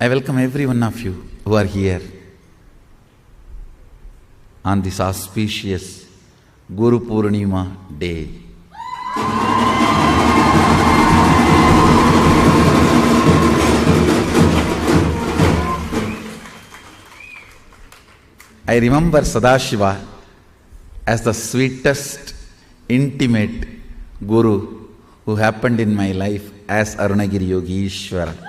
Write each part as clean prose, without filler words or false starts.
I welcome every one of you who are here on this auspicious Guru Purnima day. I remember Sadashiva as the sweetest, intimate Guru who happened in my life as Arunagiri Yogishwara.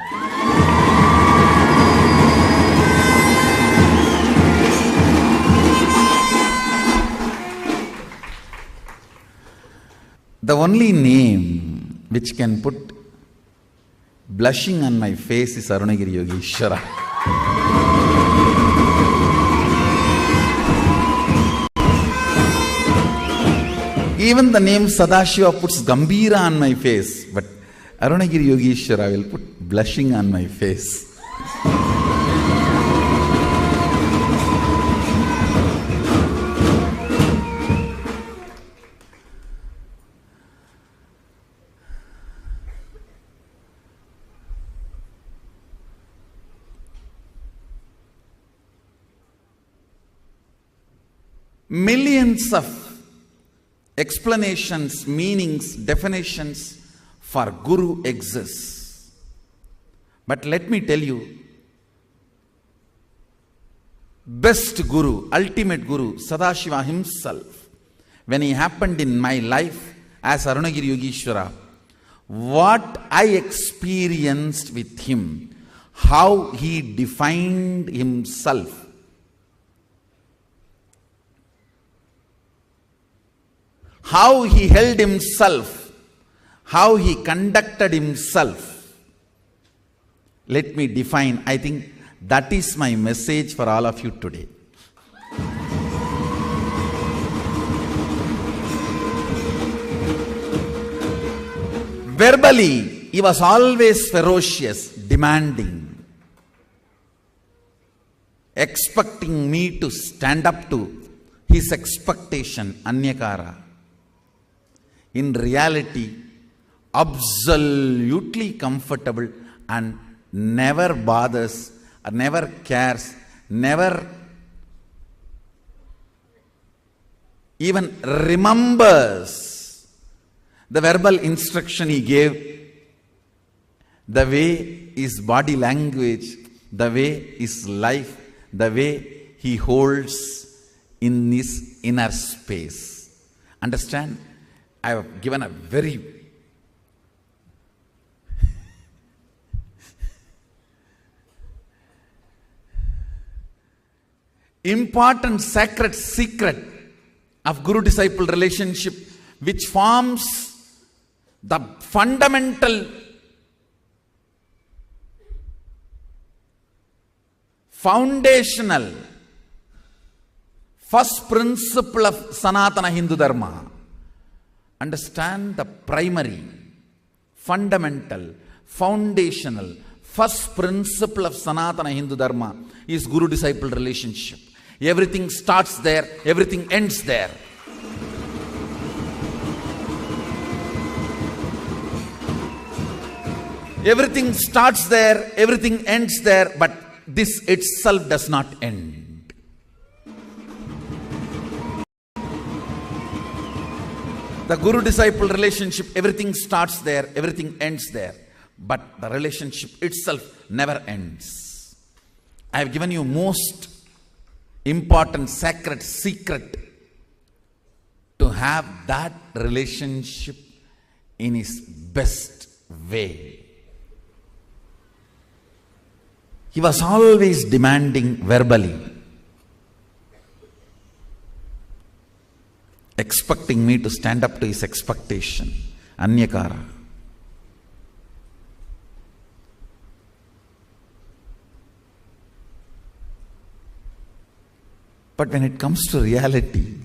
The only name which can put blushing on my face is Arunagiri Yogishwara. Even the name Sadashiva puts Gambira on my face, but Arunagiri Yogishwara will put blushing on my face. Millions of explanations, meanings, definitions for Guru exists. But let me tell you, best Guru, ultimate Guru, Sadashiva himself, when he happened in my life as Arunagiri Yogishwara, what I experienced with him, how he defined himself, how he held himself, how he conducted himself. Let me define. I think that is my message for all of you today. Verbally, he was always ferocious, demanding, expecting me to stand up to his expectation, anyakara. In reality, absolutely comfortable and never bothers, or never cares, never even remembers the verbal instruction he gave, the way his body language, the way his life, the way he holds in his inner space. Understand? I have given a very important sacred secret of Guru-disciple relationship, which forms the fundamental foundational first principle of Sanatana Hindu Dharma. Understand the primary, fundamental, foundational, first principle of Sanatana Hindu Dharma is Guru-disciple relationship. Everything starts there, everything ends there. Everything starts there, everything ends there, but this itself does not end. The Guru-disciple relationship, everything starts there, everything ends there. But the relationship itself never ends. I have given you most important sacred secret to have that relationship in his best way. He was always demanding verbally, expecting me to stand up to his expectation, anyakara. But when it comes to reality,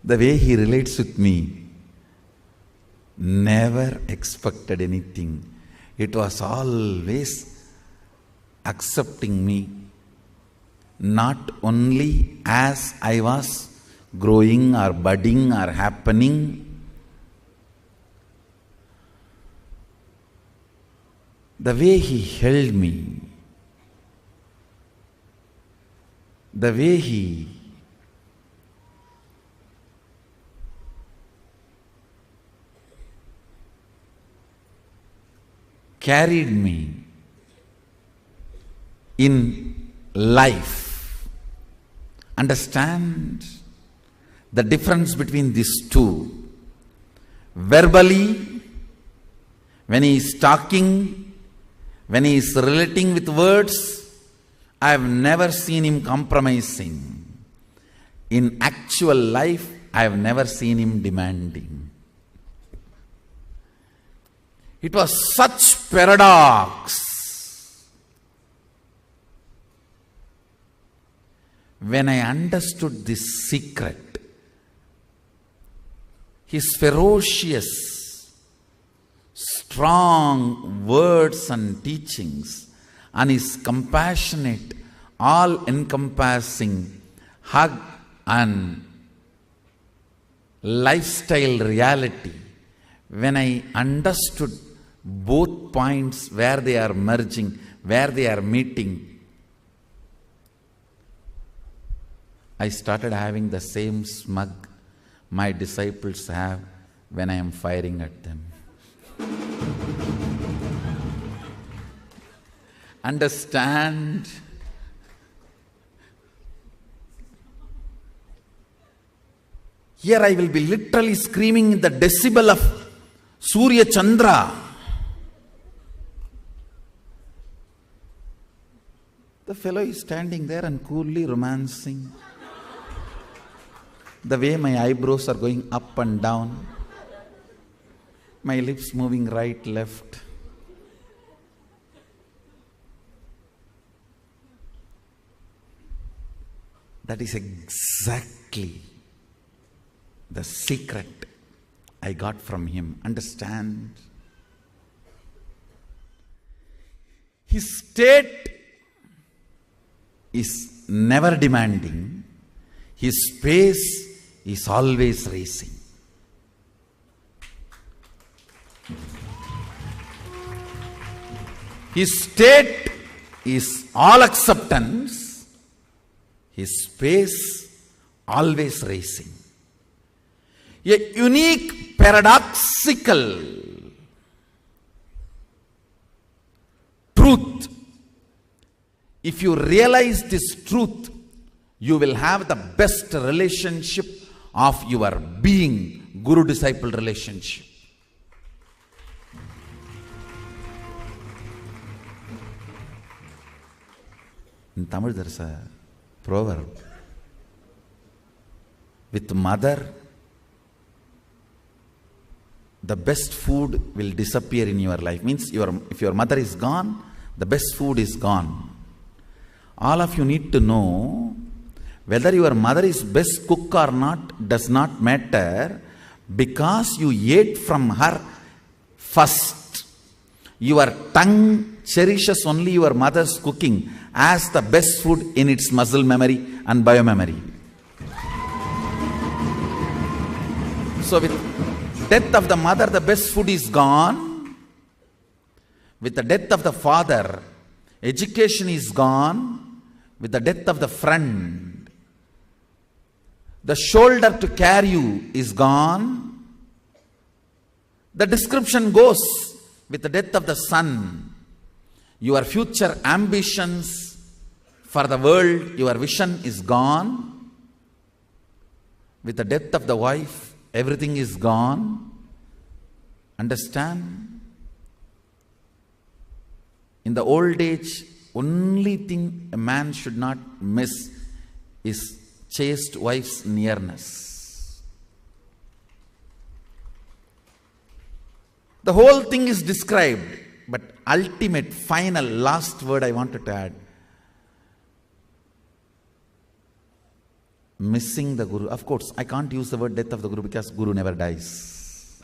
the way he relates with me, never expected anything. It was always accepting me, not only as I was growing or budding or happening, the way he held me, the way he carried me in life. Understand the difference between these two. Verbally, when he is talking, when he is relating with words, I have never seen him compromising. In actual life, I have never seen him demanding. It was such paradox. When I understood this secret, his ferocious, strong words and teachings, and his compassionate, all-encompassing hug and lifestyle reality, when I understood both points, where they are merging, where they are meeting, I started having the same smug my disciples have when I am firing at them. Understand? Here I will be literally screaming in the decibel of Surya Chandra. The fellow is standing there and coolly romancing. The way my eyebrows are going up and down, my lips moving right, left. That is exactly the secret I got from him. Understand? His state is never demanding. His pace is always racing. His state is all acceptance. His pace always racing. A unique, paradoxical truth. If you realize this truth, you will have the best relationship of your being, guru-disciple relationship. In Tamil there is a proverb. With mother, the best food will disappear in your life. Means if your mother is gone, the best food is gone. All of you need to know, whether your mother is best cook or not does not matter, because you ate from her first. Your tongue cherishes only your mother's cooking as the best food in its muscle memory and biomemory. So with death of the mother, the best food is gone. With the death of the father, education is gone. With the death of the friend, the shoulder to carry you is gone. The description goes, with the death of the son, your future ambitions for the world, your vision is gone. With the death of the wife, everything is gone. Understand? In the old age, only thing a man should not miss is chaste wife's nearness. The whole thing is described, but ultimate, final, last word I wanted to add. Missing the Guru. Of course, I can't use the word death of the Guru because Guru never dies.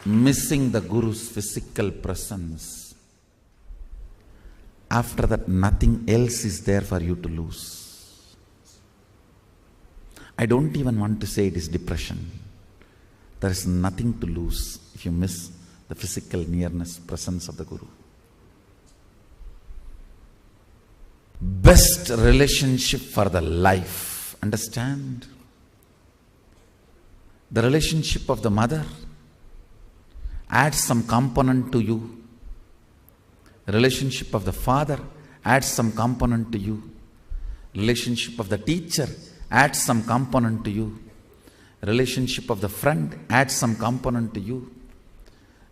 Missing the Guru's physical presence. After that, nothing else is there for you to lose. I don't even want to say it is depression. There is nothing to lose if you miss the physical nearness, presence of the Guru. Best relationship for the life. Understand? The relationship of the mother adds some component to you. Relationship of the father adds some component to you. Relationship of the teacher adds some component to you. Relationship of the friend adds some component to you.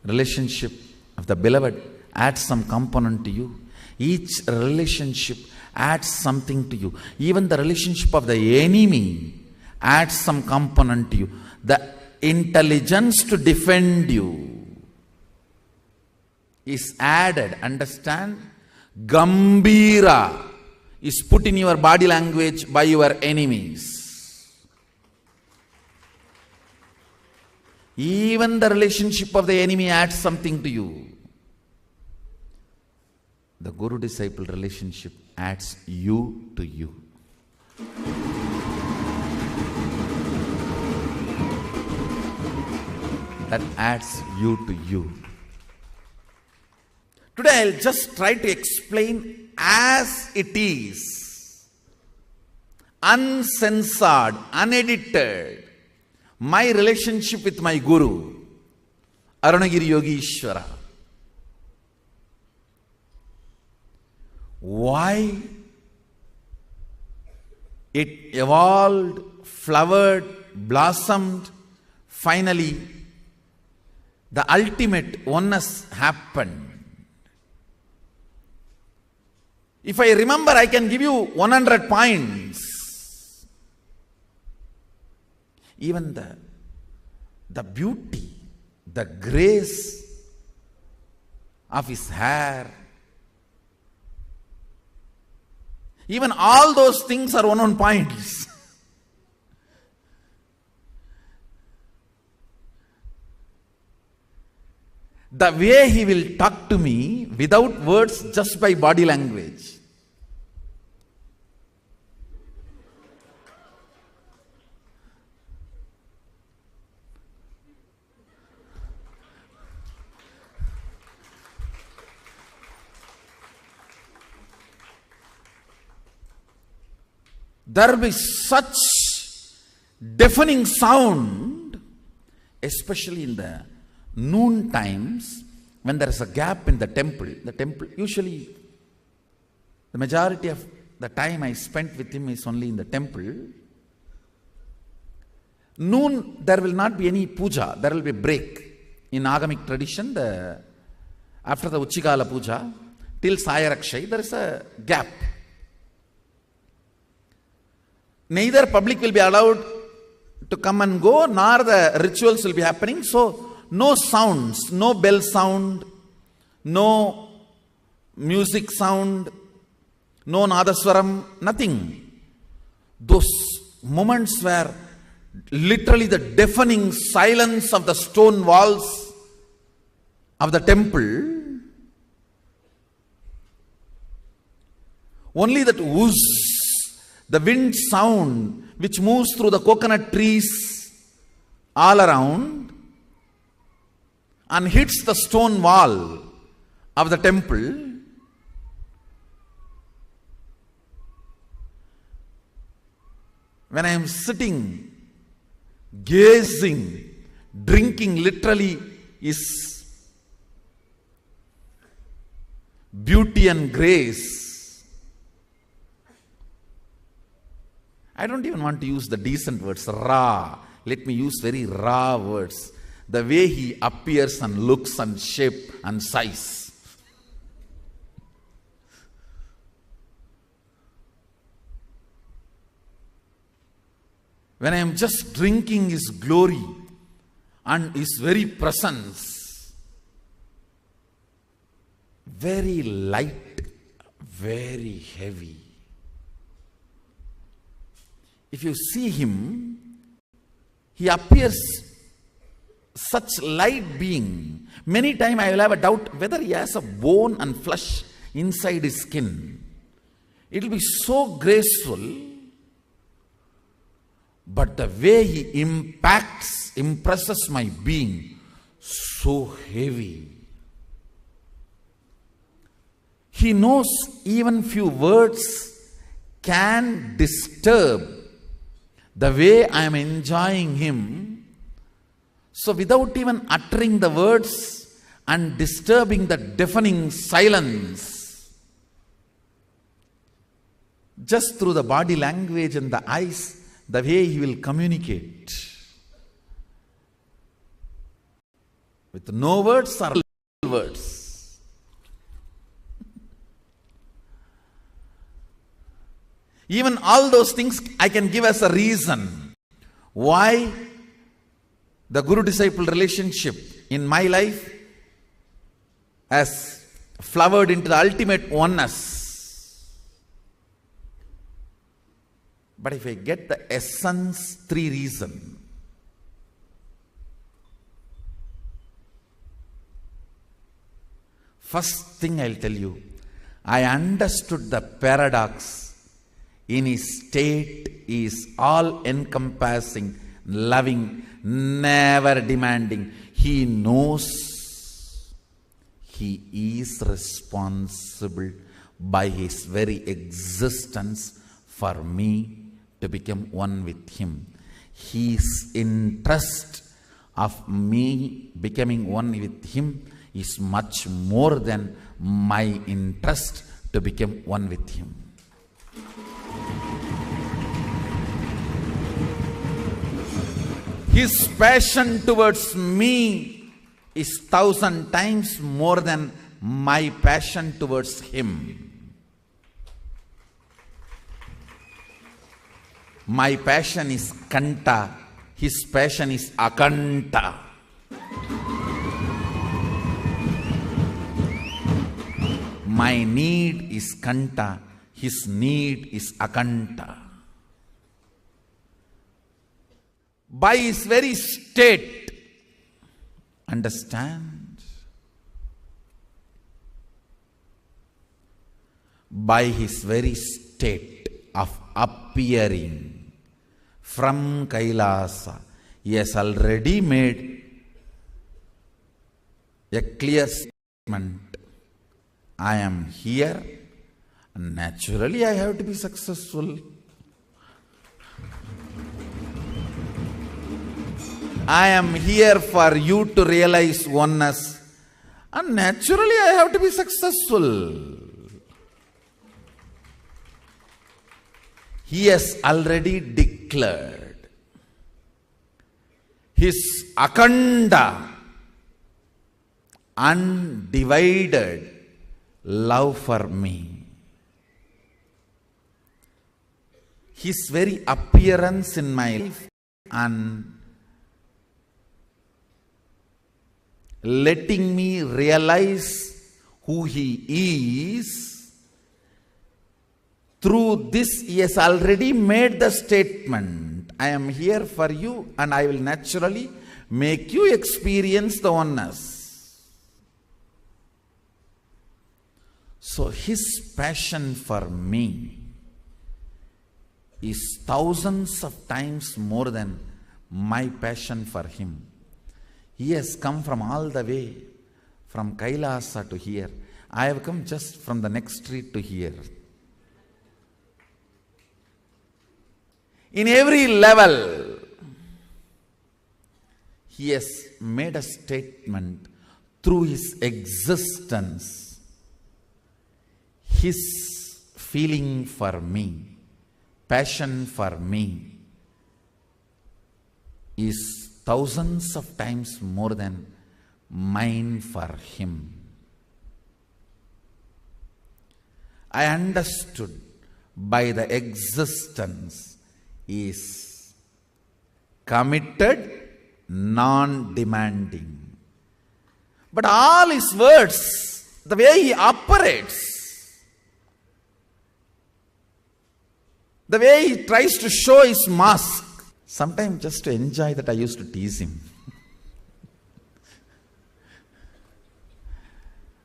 Relationship of the beloved adds some component to you. Each relationship adds something to you. Even the relationship of the enemy adds some component to you. The intelligence to defend you is added. Understand? Gambira is put in your body language by your enemies. Even the relationship of the enemy adds something to you. The Guru-disciple relationship adds you to you. That adds you to you. Today I'll just try to explain as it is, uncensored, unedited, my relationship with my Guru, Arunagiri Yogishwara. Why it evolved, flowered, blossomed, finally the ultimate oneness happened. If I remember, I can give you 100 points. Even the beauty, the grace of his hair, even all those things are 1 points. The way he will talk to me without words, just by body language. There will be such deafening sound, especially in the noon times, when there is a gap in the temple. The temple, usually, the majority of the time I spent with him is only in the temple. Noon, there will not be any puja, there will be break. In Agamic tradition, after the Uchikala puja, till Sayarakshay, there is a gap. Neither public will be allowed to come and go, nor the rituals will be happening. So, no sounds, no bell sound, no music sound, no nadaswaram, nothing. Those moments were literally the deafening silence of the stone walls of the temple. Only that whoosh, the wind sound which moves through the coconut trees all around and hits the stone wall of the temple. When I am sitting, gazing, drinking literally is beauty and grace. I don't even want to use the decent words, raw. Let me use very raw words. The way he appears and looks and shape and size. When I am just drinking his glory and his very presence, very light, very heavy. If you see him, he appears such light being. Many times I will have a doubt whether he has a bone and flesh inside his skin. It will be so graceful, but the way he impresses my being, so heavy. He knows even few words can disturb the way I am enjoying him. So without even uttering the words and disturbing the deafening silence, just through the body language and the eyes, the way he will communicate. With no words or little words. Even all those things I can give as a reason why the Guru-disciple relationship in my life has flowered into the ultimate oneness. But if I get the essence, 3 reasons. First thing I'll tell you, I understood the paradox. In his state is all-encompassing, loving, never demanding. He knows he is responsible by his very existence for me to become one with him. His interest of me becoming one with him is much more than my interest to become one with him. His passion towards me is 1,000 times more than my passion towards him. My passion is kanta, his passion is akanta. My need is kanta, his need is akanta. By his very state, understand? By his very state of appearing from Kailasa, he has already made a clear statement. I am here, and naturally I have to be successful. I am here for you to realize oneness, and naturally I have to be successful. He has already declared his akanda, undivided love for me. His very appearance in my life and letting me realize who he is, through this he has already made the statement, I am here for you and I will naturally make you experience the oneness. So his passion for me is thousands of times more than my passion for him. He has come from all the way, from Kailasa to here. I have come just from the next street to here. In every level, he has made a statement through his existence. His feeling for me, passion for me, is thousands of times more than mine for him. I understood by the existence is committed, non-demanding. But all his words, the way he operates, the way he tries to show his mask, sometimes just to enjoy that I used to tease him.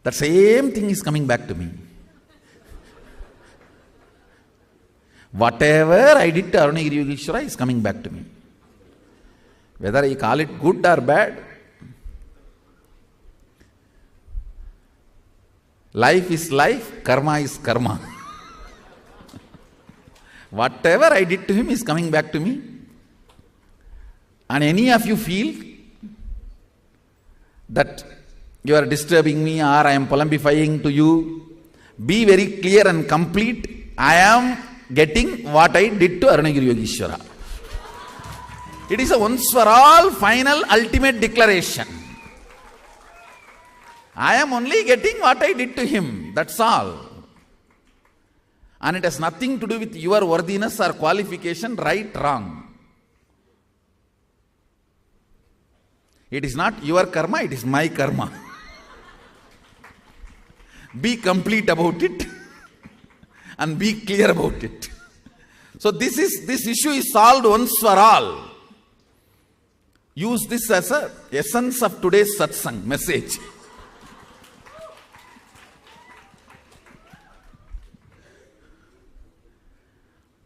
That same thing is coming back to me. Whatever I did to Arunagiri Yogishwara is coming back to me. Whether I call it good or bad, Life is life, karma is karma. Whatever I did to him is coming back to me. And any of you feel that you are disturbing me or I am polymifying to you, be very clear and complete. I am getting what I did to Arunagiri Yogishwara. It is a once for all, final, ultimate declaration. I am only getting what I did to him. That's all. And it has nothing to do with your worthiness or qualification, right, wrong. It is not your karma, it is my karma. Be complete about it and be clear about it. So this issue is solved once for all. Use this as a essence of today's satsang message.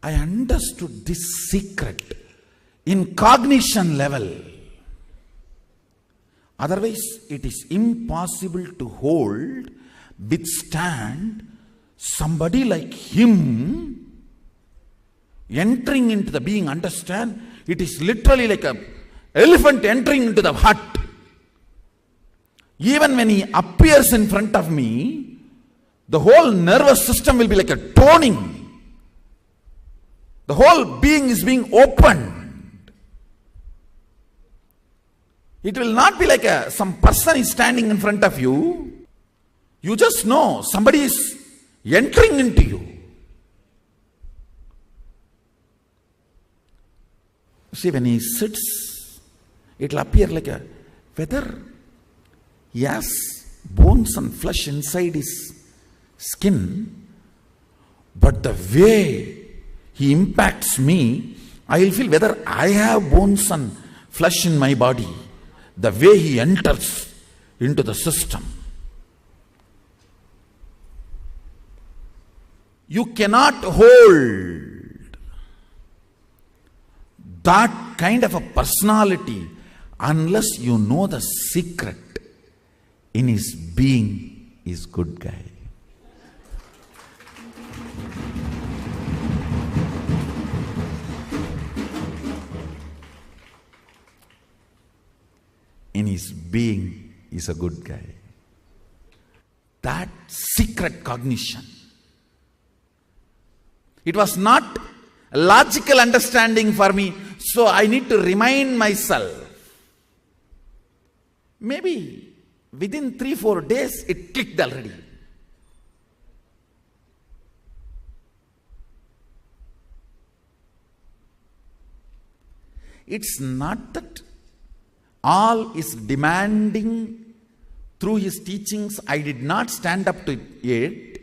I understood this secret in cognition level. Otherwise, it is impossible to hold, withstand somebody like him entering into the being. Understand? It is literally like an elephant entering into the hut. Even when he appears in front of me, the whole nervous system will be like a toning. The whole being is being opened. It will not be like some person is standing in front of you. You just know somebody is entering into you. See, when he sits, it will appear like whether he has bones and flesh inside his skin, but the way he impacts me, I will feel whether I have bones and flesh in my body. The way he enters into the system. You cannot hold that kind of a personality unless you know the secret in his being is good guy. In his being is a good guy. That secret cognition. It was not a logical understanding for me, so I need to remind myself. Maybe within 3-4 days it clicked already. It's not that all is demanding through his teachings. I did not stand up to it.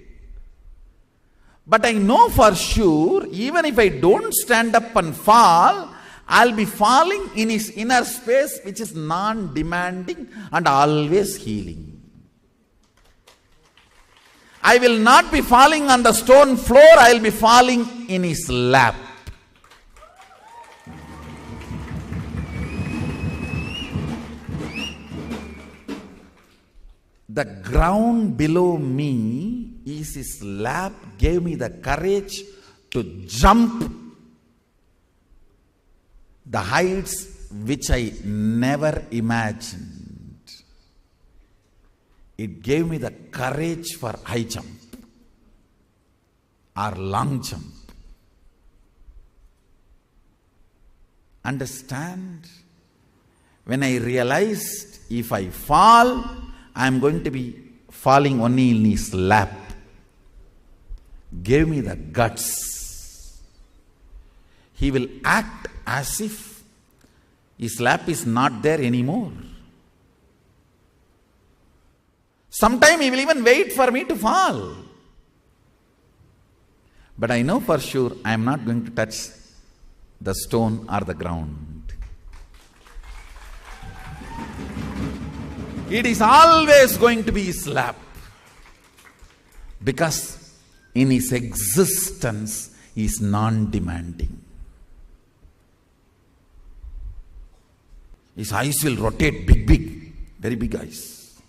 But I know for sure, even if I don't stand up and fall, I'll be falling in his inner space, which is non-demanding and always healing. I will not be falling on the stone floor, I'll be falling in his lap. The ground below me is his lap, gave me the courage to jump the heights which I never imagined. It gave me the courage for high jump or long jump. Understand? When I realized if I fall, I am going to be falling only in his lap. Gave me the guts. He will act as if his lap is not there anymore. Sometime he will even wait for me to fall. But I know for sure I am not going to touch the stone or the ground. It is always going to be his lap. Because in his existence, he is non-demanding. His eyes will rotate big, very big eyes.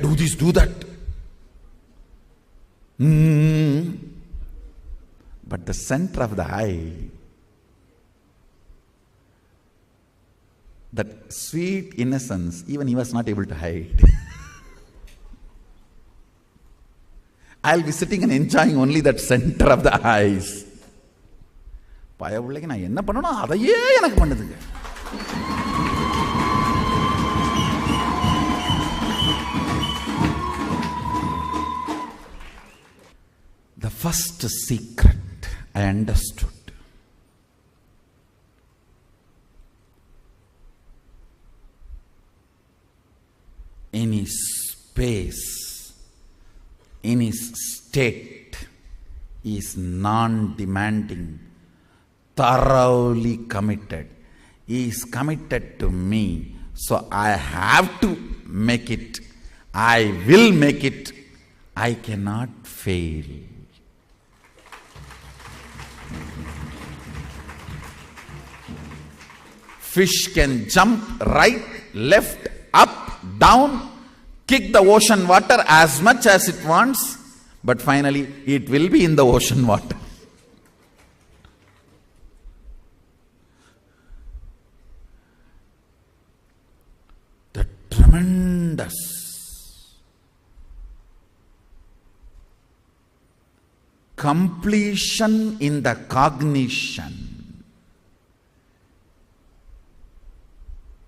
do this, do that. But the center of the eye, that sweet innocence, even he was not able to hide. I'll be sitting and enjoying only that center of the eyes. பய பிள்ளைக்கு நான் என்ன பண்ணணும் அதையே எனக்கு பண்ணுதுங்க. The first secret I understood. In his space, in his state, he is non-demanding, thoroughly committed. He is committed to me, so I have to make it. I will make it. I cannot fail. Fish can jump right, left, up, down, kick the ocean water as much as it wants, but finally it will be in the ocean water. The tremendous completion in the cognition,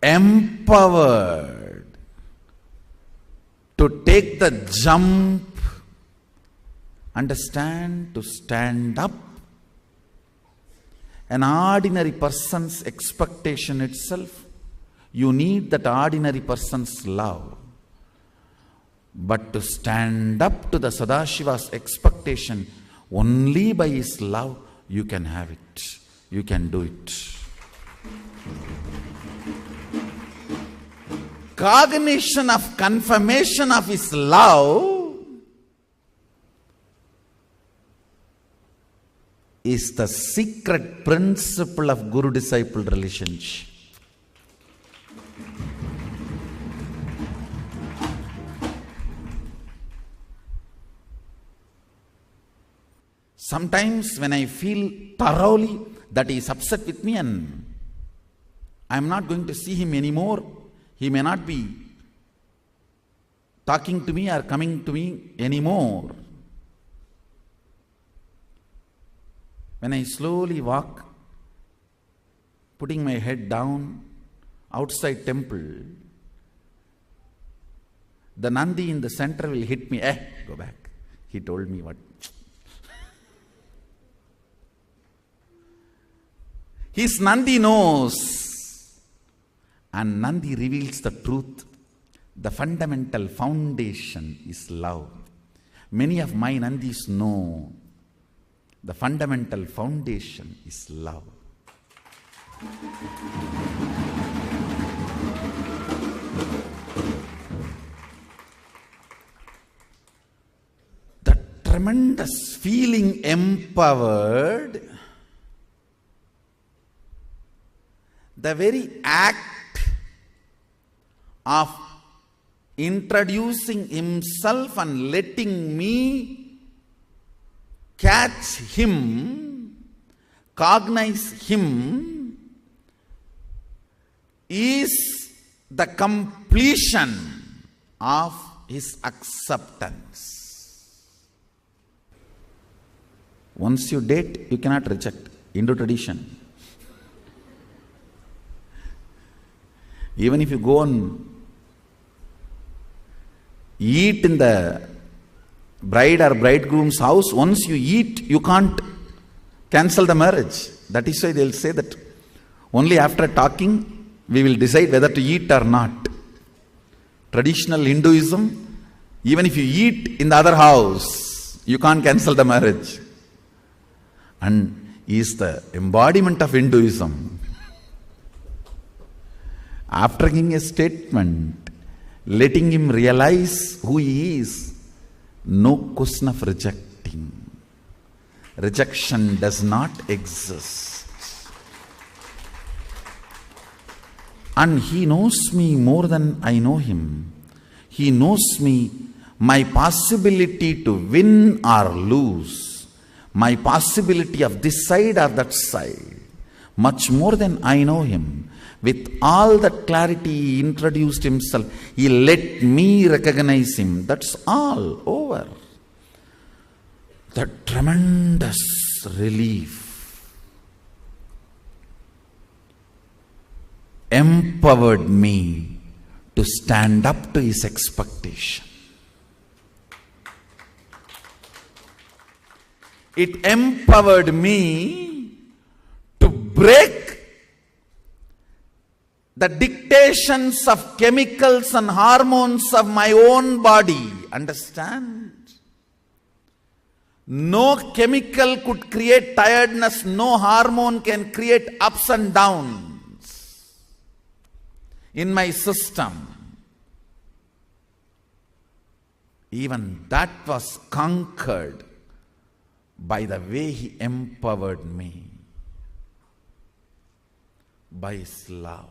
empowered to take the jump, understand, to stand up. An ordinary person's expectation itself, you need that ordinary person's love. But to stand up to the Sadashiva's expectation, only by his love you can have it. You can do it. Cognition of confirmation of his love is the secret principle of guru-disciple relationship. Sometimes when I feel thoroughly that he is upset with me and I am not going to see him anymore, he may not be talking to me or coming to me anymore. When I slowly walk, putting my head down outside temple, the Nandi in the center will hit me. Go back. He told me what. His Nandi knows. And Nandi reveals the truth. The fundamental foundation is love. Many of my Nandis know the fundamental foundation is love. The tremendous feeling empowered, the very act of introducing himself and letting me catch him, cognize him, is the completion of his acceptance. Once you date, you cannot reject. Hindu tradition. Even if you go and eat in the bride or bridegroom's house, once you eat, you can't cancel the marriage. That is why they'll say that only after talking we will decide whether to eat or not. Traditional Hinduism, even if you eat in the other house, you can't cancel the marriage. And he is the embodiment of Hinduism. After giving a statement, letting him realize who he is, no question of rejecting. Rejection does not exist. And he knows me more than I know him. He knows me, my possibility to win or lose, my possibility of this side or that side, much more than I know him. With all that clarity, he introduced himself. He let me recognize him. That's all over. That tremendous relief empowered me to stand up to his expectation. It empowered me to break the dictations of chemicals and hormones of my own body. Understand? No chemical could create tiredness. No hormone can create ups and downs in my system. Even that was conquered by the way he empowered me, by his love.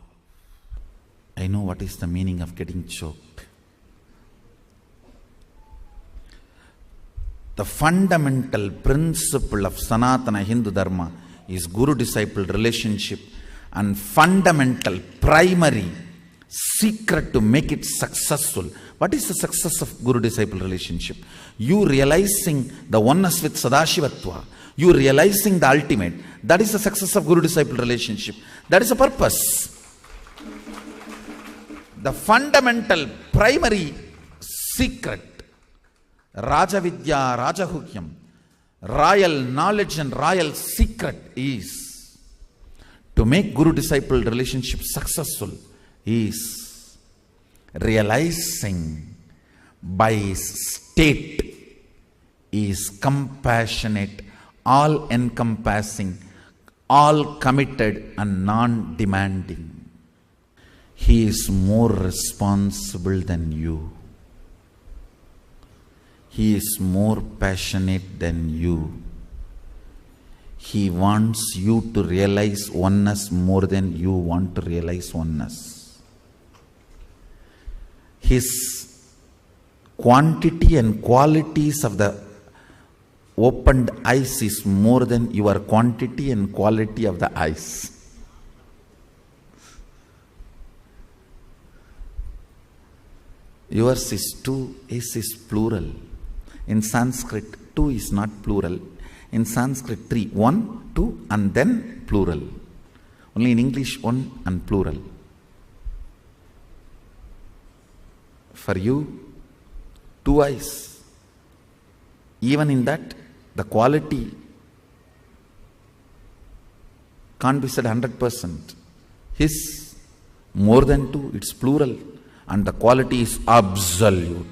I know what is the meaning of getting choked. The fundamental principle of Sanatana Hindu Dharma is Guru-disciple relationship, and fundamental, primary secret to make it successful. What is the success of Guru-disciple relationship? You realizing the oneness with Sadashivatva. You realizing the ultimate. That is the success of Guru-disciple relationship. That is the purpose. The fundamental, primary secret, Rajavidya, Rajahukyam, royal knowledge and royal secret is to make Guru-disciple relationship successful is realizing by his state is compassionate, all-encompassing, all-committed and non-demanding. He is more responsible than you. He is more passionate than you. He wants you to realize oneness more than you want to realize oneness. His quantity and qualities of the opened eyes is more than your quantity and quality of the eyes. Yours is two, his is plural. In Sanskrit, two is not plural. In Sanskrit, three. One, two, and then plural. Only in English, one and plural. For you, two eyes. Even in that, the quality can't be said 100%. His, more than two, it's plural. And the quality is absolute.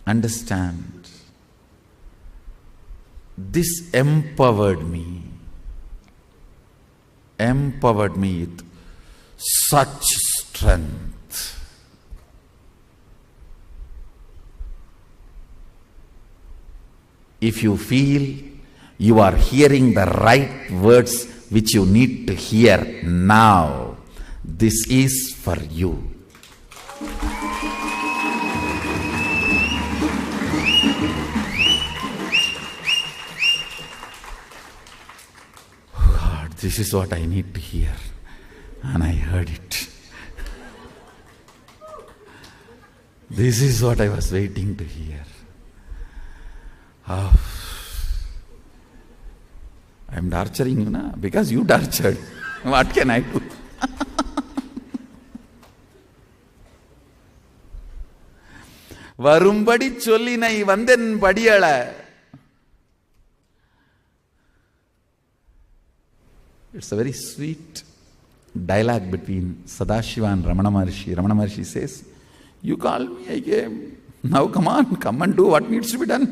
Understand? This empowered me with such strength. If you feel you are hearing the right words which you need to hear now, this is for you. God, this is what I need to hear. And I heard it. This is what I was waiting to hear. Oh. I am torturing you now because you tortured. What can I do? வரும்படி சொல்லினை வந்தென் படியள. It's a very sweet dialogue between Sadashiva and Ramana Maharshi. Ramana Maharshi says, you called me, I came. Now come on, come and do what needs to be done.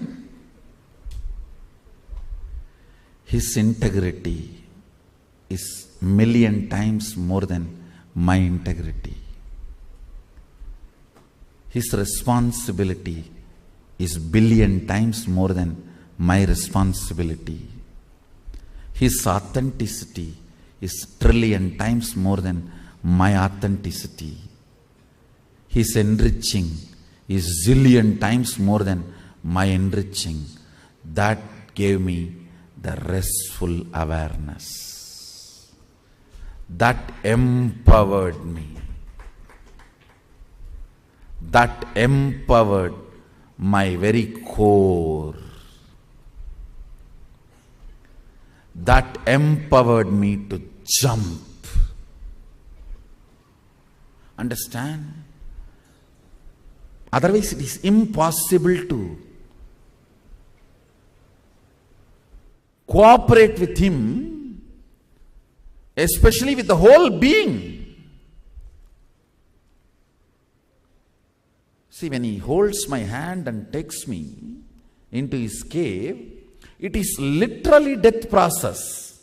His integrity is million times more than my integrity. His responsibility is billion times more than my responsibility. His authenticity is trillion times more than my authenticity. His enriching is zillion times more than my enriching. That gave me the restful awareness. That empowered me. That empowered my very core. That empowered me to jump. Understand? Otherwise it is impossible to cooperate with him, especially with the whole being. See, when he holds my hand and takes me into his cave, it is literally death process.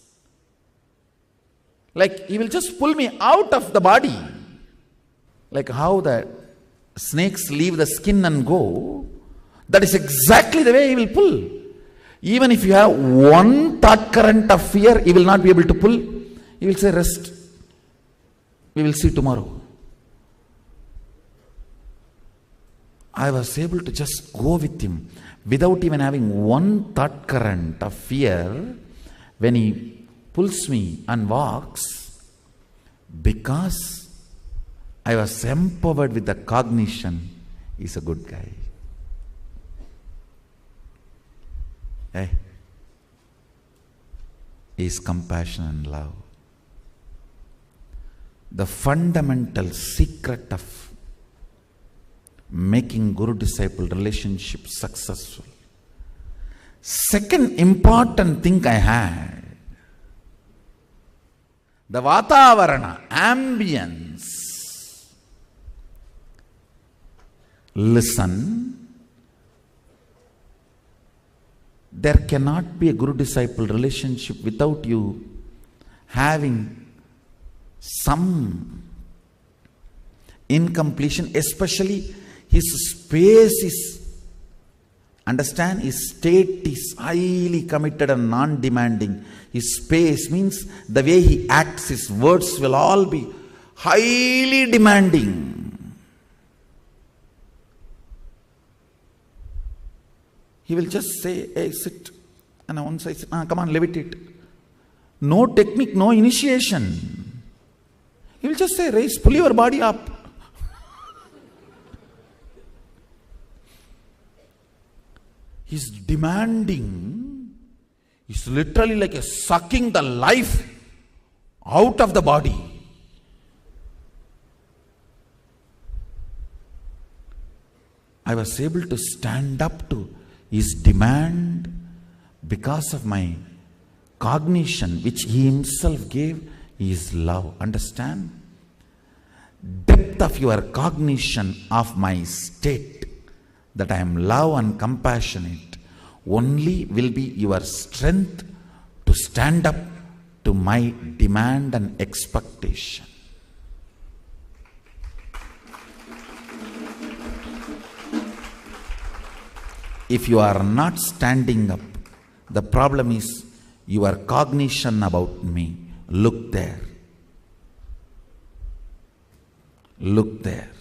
Like he will just pull me out of the body. Like how the snakes leave the skin and go, that is exactly the way he will pull. Even if you have one thought current of fear, he will not be able to pull. He will say, rest. We will see tomorrow. I was able to just go with him without even having one thought current of fear when he pulls me and walks, because I was empowered with the cognition, he's a good guy. Hey, is compassion and love. The fundamental secret of making guru-disciple relationship successful. Second important thing I had, the Vatavarana, ambience. Listen, there cannot be a guru-disciple relationship without you having some incompletion, especially his space is, understand, his state is highly committed and non-demanding. His space means the way he acts, his words will all be highly demanding. He will just say, hey, sit. And once I sit, come on, levitate. No technique, no initiation. He will just say, raise, pull your body up. His demanding is literally like a sucking the life out of the body. I was able to stand up to his demand because of my cognition, which he himself gave, is love. Understand? Depth of your cognition of my state, that I am love and compassionate, only will be your strength to stand up to my demand and expectation. If you are not standing up, the problem is your cognition about me. Look there. Look there.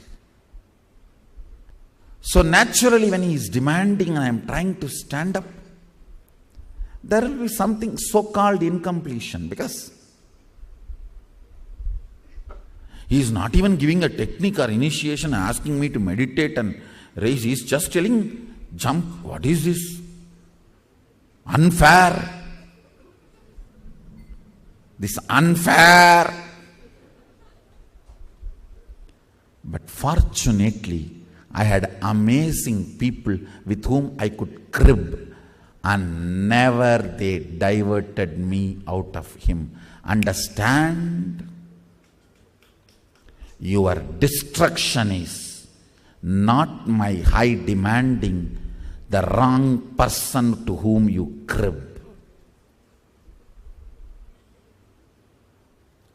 So naturally, when he is demanding and I am trying to stand up, there will be something so-called incompletion, because he is not even giving a technique or initiation, asking me to meditate and raise. He is just telling, jump. What is this? Unfair. This unfair. But fortunately, I had amazing people with whom I could crib, and never they diverted me out of him. Understand? Your destruction is not my high demanding, the wrong person to whom you crib.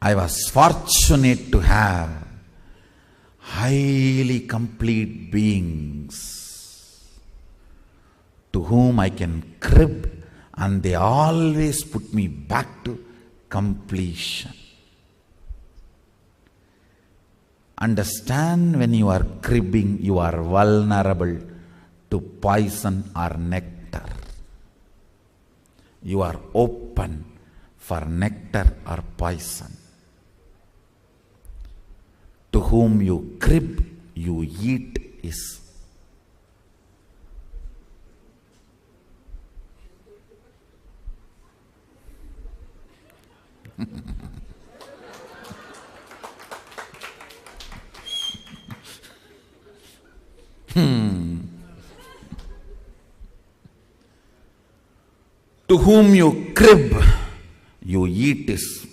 I was fortunate to have highly complete beings to whom I can crib, and they always put me back to completion. Understand, when you are cribbing, you are vulnerable to poison or nectar. You are open for nectar or poison. To whom you crib, you eat is. To whom you crib, you eat is.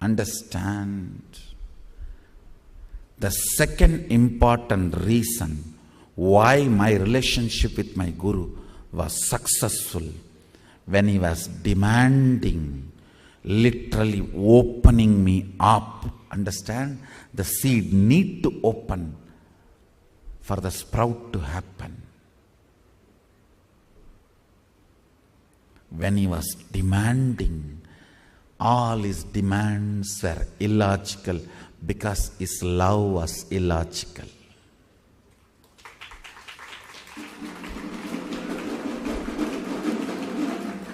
Understand. The second important reason why my relationship with my Guru was successful, when he was demanding, literally opening me up. Understand? The seed need to open for the sprout to happen. When he was demanding, all his demands were illogical because his love was illogical.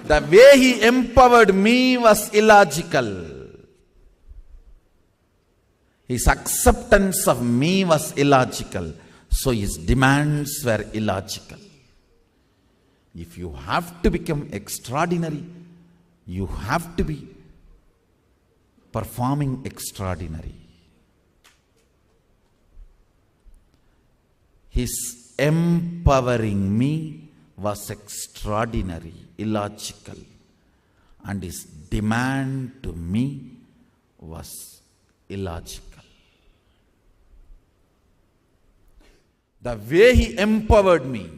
The way he empowered me was illogical. His acceptance of me was illogical. So his demands were illogical. If you have to become extraordinary, you have to be performing extraordinary. His empowering me was extraordinary, illogical, and his demand to me was illogical. The way he empowered me,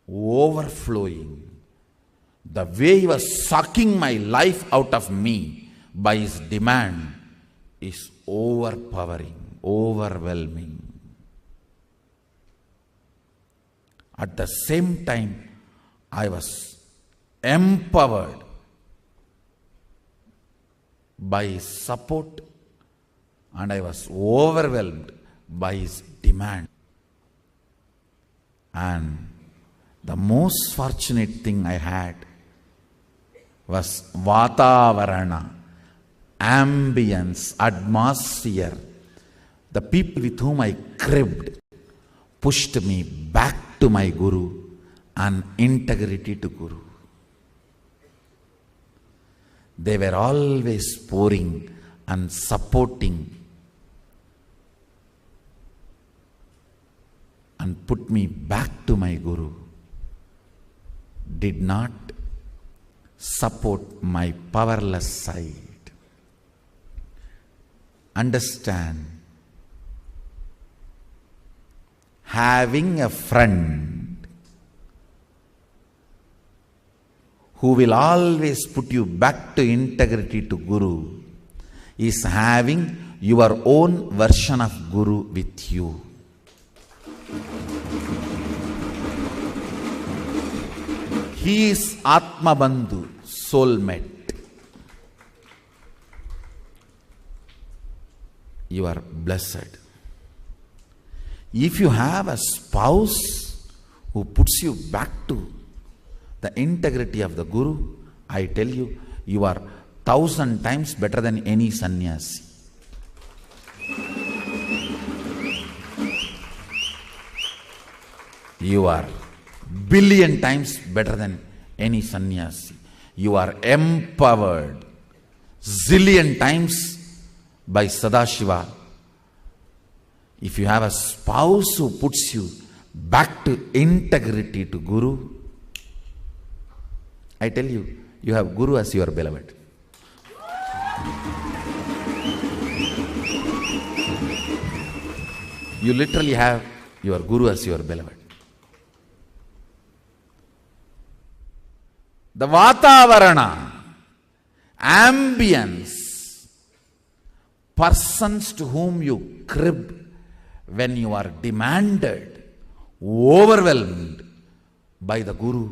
overflowing, the way he was sucking my life out of me by his demand is overpowering, overwhelming. At the same time, I was empowered by his support and I was overwhelmed by his demand. And the most fortunate thing I had was Vatavarana, ambience, atmosphere. The people with whom I cribbed pushed me back to my Guru and integrity to Guru. They were always pouring and supporting and put me back to my Guru. Did not support my powerless side. Understand, having a friend who will always put you back to integrity to Guru is having your own version of Guru with you. He is Atma Bandhu, soulmate. You are blessed. If you have a spouse who puts you back to the integrity of the Guru, I tell you, you are 1,000 times better than any sannyasi. You are billion times better than any sannyasi. You are empowered zillion times by Sadashiva. If you have a spouse who puts you back to integrity to Guru, I tell you, you have Guru as your beloved. You literally have your Guru as your beloved. The Vatavarana, ambience, persons to whom you crib when you are demanded, overwhelmed by the Guru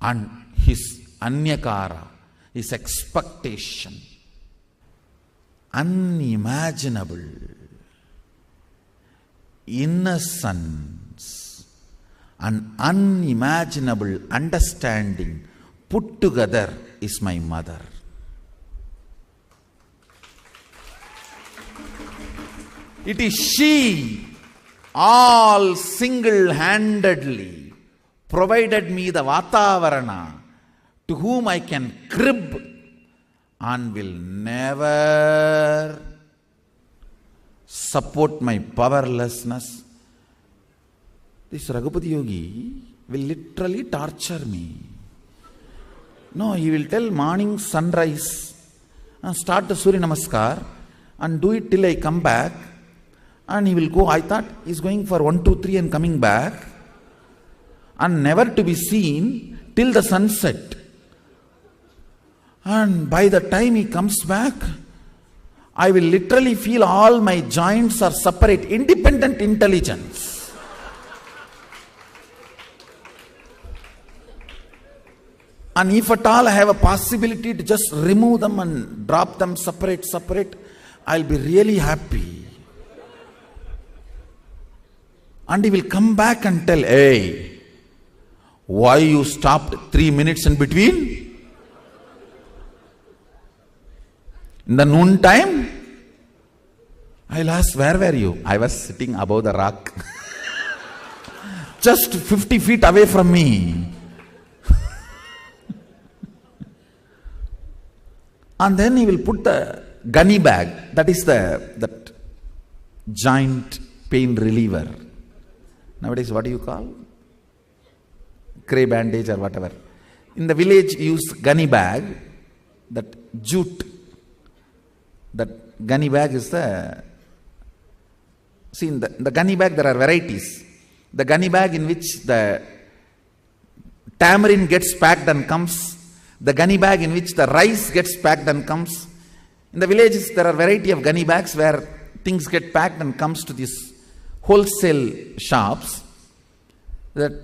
and his anyakara, his expectation. Unimaginable innocence and unimaginable understanding put together is my mother. It is she all single-handedly provided me the Vatavarana to whom I can crib and will never support my powerlessness. This Raghupati Yogi will literally torture me. No, he will tell morning sunrise, start the Surya Namaskar and do it till I come back. And he will go, I thought he's going for 1, 2, 3 and coming back. And never to be seen till the sunset. And by the time he comes back, I will literally feel all my joints are separate, independent intelligence. And if at all I have a possibility to just remove them and drop them separate, I'll be really happy. And he will come back and tell, hey, why you stopped 3 minutes in between? In the noon time, I'll ask, where were you? I was sitting above the rock. Just 50 feet away from me. And then he will put the gunny bag, that is that giant pain reliever. Nowadays, what do you call? Cray bandage or whatever. In the village, we use gunny bag, that jute. That gunny bag is see, in the gunny bag there are varieties. The gunny bag in which the tamarind gets packed and comes. The gunny bag in which the rice gets packed and comes. In the villages, there are variety of gunny bags where things get packed and comes to these wholesale shops. The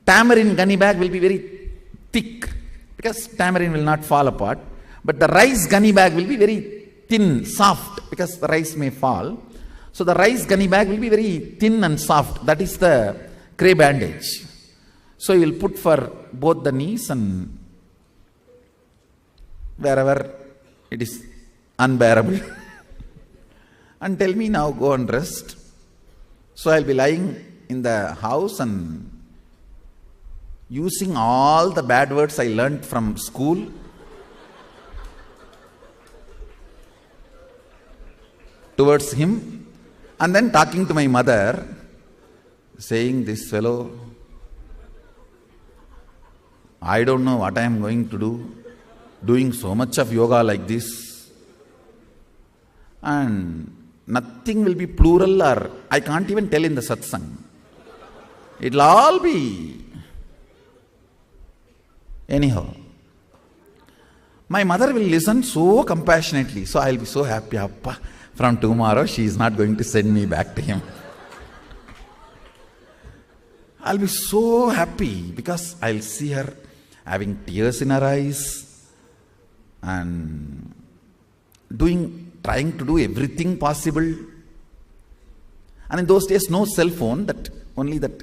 tamarind gunny bag will be very thick because tamarind will not fall apart. But the rice gunny bag will be very thin, soft, because the rice may fall. So the rice gunny bag will be very thin and soft. That is the cray bandage. So you will put for both the knees and wherever it is unbearable. And tell me, now go and rest. So I will be lying in the house and using all the bad words I learnt from school. Towards him, and then talking to my mother, saying, this fellow, I don't know what I am going to do, doing so much of yoga like this, and nothing will be plural, or I can't even tell in the Satsang. It'll all be anyhow. My mother will listen so compassionately, so I'll be so happy. Appa, from tomorrow she is not going to send me back to him. I'll be so happy because I'll see her having tears in her eyes and trying to do everything possible. And in those days, no cell phone, only that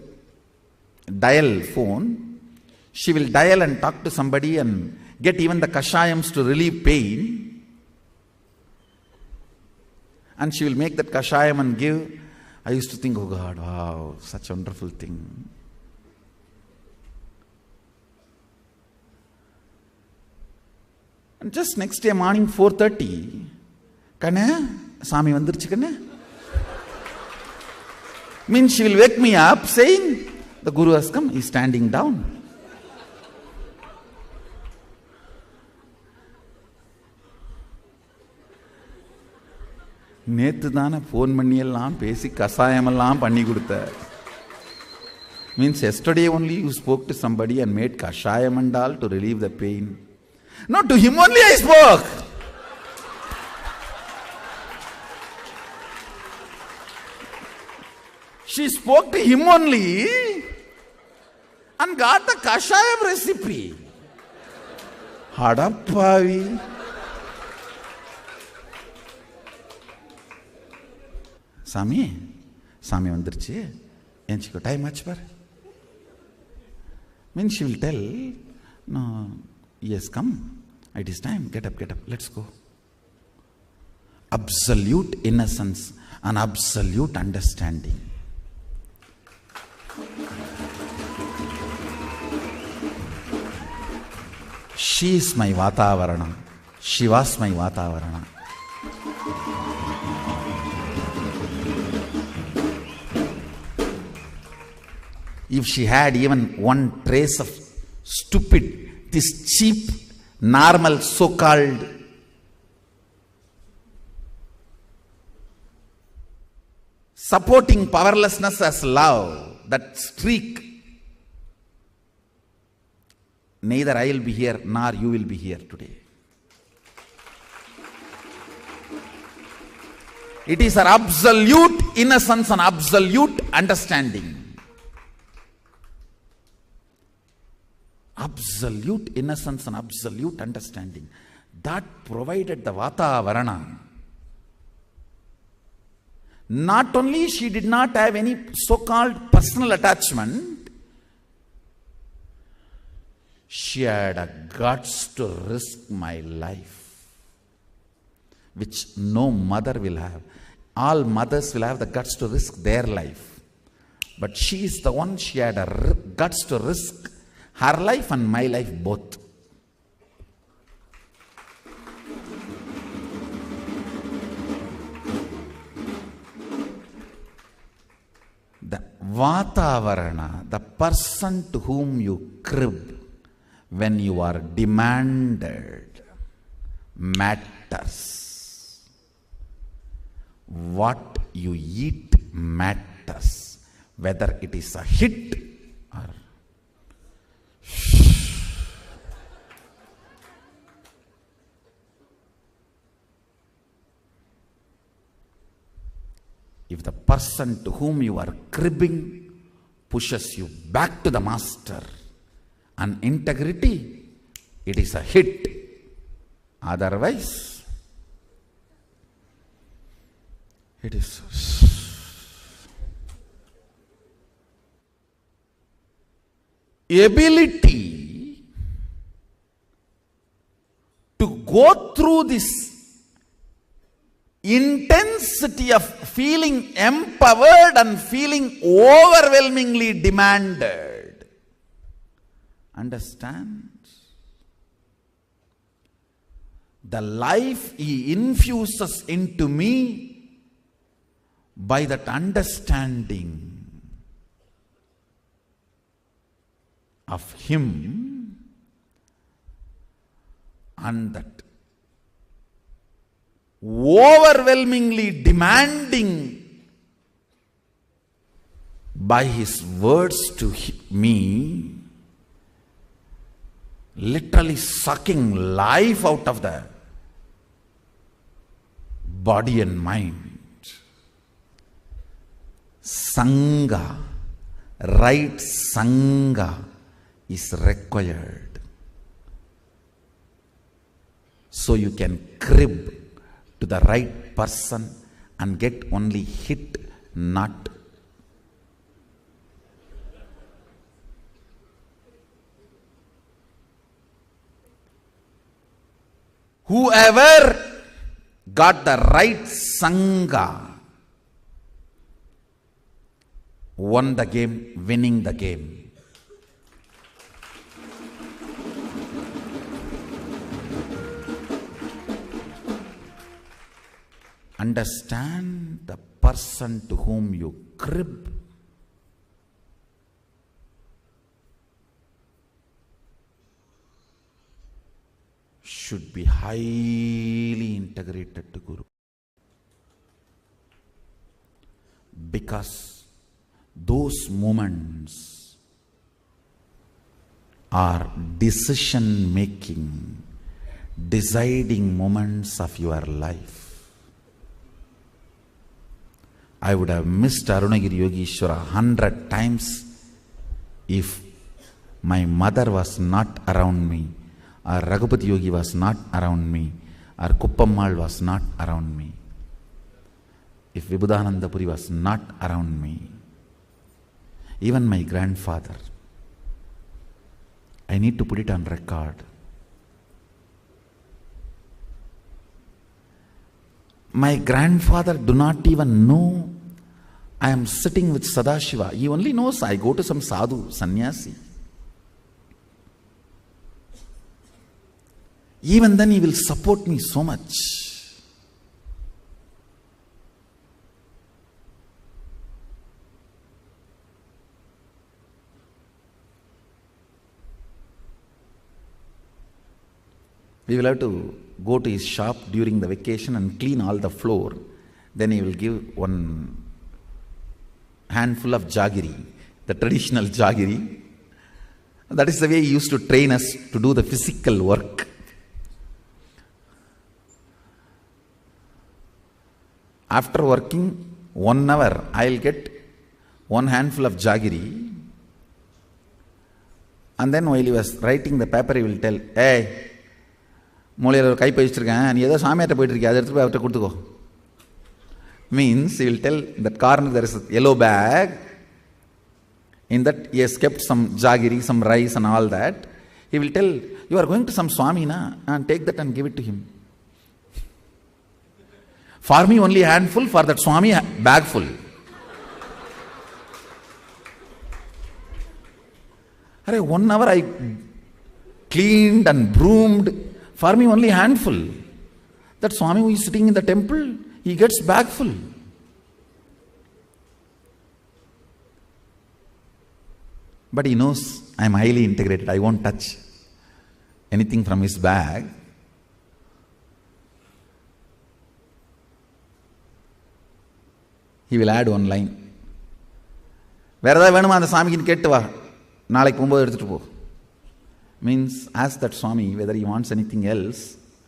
dial phone. She will dial and talk to somebody and get even the kashayams to relieve pain. And she will make that kashayam and give. I used to think, oh God, wow, such a wonderful thing. And just next day morning, 4:30, Kana, Sami vandirchu kana? Means she will wake me up saying, the Guru has come, he is standing down. நேத்து தானே phone பண்ணியெல்லாம் பேசி கஷாயமெல்லாம் பண்ணி கொடுத்த. Means yesterday only you spoke to somebody and made kashayam and all to relieve the pain. No, to him only I spoke. She spoke to him only and got the kashayam recipe. Hadappavi. Sami vandirchi. Enchiko time much par. Means she will tell, no, yes, come. It is time. Get up, let's go. Absolute innocence and absolute understanding. She is my Vatavaranam. She was my Vatavaranam. If she had even one trace of stupid, this cheap, normal, so-called supporting powerlessness as love, that streak, neither I will be here nor you will be here today. It is her absolute innocence and absolute understanding. Absolute innocence and absolute understanding. That provided the Vatavarana. Not only she did not have any so-called personal attachment, she had a guts to risk my life, which no mother will have. All mothers will have the guts to risk their life. But she is the one, she had a guts to risk her life and my life both. The Vatavarana, the person to whom you crib when you are demanded, matters. What you eat matters. Whether it is a hit or if the person to whom you are cribbing pushes you back to the master and integrity, it is a hit. Otherwise, it is ability to go through this intensity of feeling empowered and feeling overwhelmingly demanded. Understand? The life he infuses into me by that understanding of him and that overwhelmingly demanding by his words to me, literally sucking life out of the body and mind. Sangha, right Sangha is required. So you can crib to the right person and get only hit, not whoever got the right Sangha won the game, winning the game. Understand the person to whom you crib. Should be highly integrated to Guru. Because those moments are decision making, deciding moments of your life. I would have missed Arunagiri Yogishwara 100 times if my mother was not around me, or Raghupati Yogi was not around me, or Kuppammal was not around me, if Vibhudananda Puri was not around me, even my grandfather. I need to put it on record. My grandfather do not even know I am sitting with Sadashiva. He only knows I go to some sadhu, sannyasi. Even then he will support me so much. We will have to go to his shop during the vacation and clean all the floor. Then he will give one handful of jaggery, the traditional jaggery. That is the way he used to train us to do the physical work. After working 1 hour, I will get one handful of jaggery. And then while he was writing the paper, he will tell, hey, மூலையில் ஒரு கை பயிச்சிருக்கேன், நீ ஏதோ சாமியார்ட்ட போயிட்டு இருக்கியா, அதை எடுத்து போய் அவர்கிட்ட கொடுத்துக்கோ. Means he will tell, in that corner there is a yellow bag. In that he has kept some jaggery, some rice and all that. He will tell, you are going to some Swami, na? And take that and give it to him. For me only handful, for that Swami bag full. Arey, 1 hour I cleaned and broomed. For me only handful. That Swami who is sitting in the temple, he gets bag full. But he knows I am highly integrated. I won't touch anything from his bag. He will add one line. வேற ஏதாவது வேணுமா அந்த சாமிக்கு கேட்டு வா, நாளைக்கு போகும்போது எடுத்துட்டு போ. Means ask that Swami whether he wants anything else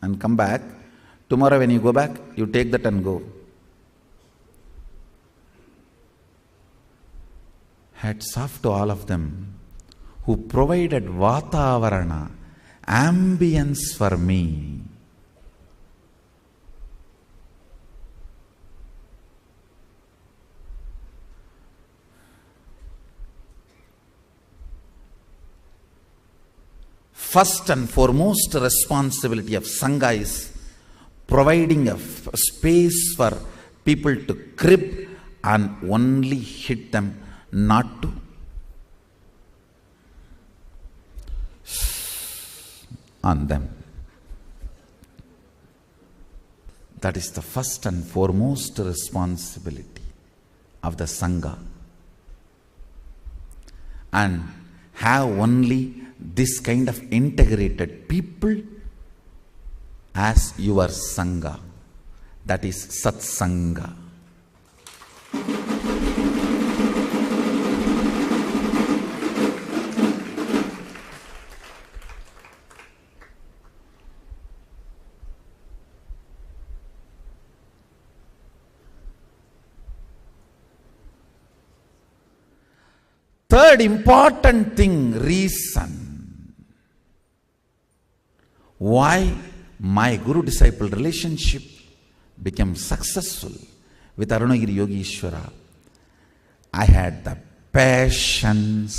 and come back. Tomorrow when you go back, you take that and go. Hats off to all of them who provided Vatavarana, ambience for me. First and foremost responsibility of Sangha is providing a space for people to crib and only hit them, not to on them. That is the first and foremost responsibility of the Sangha. And have only this kind of integrated people as your Sangha. That is Satsanga. Third important thing, reason. Why my Guru-disciple relationship became successful with Arunagiri Yogishwara. I had the patience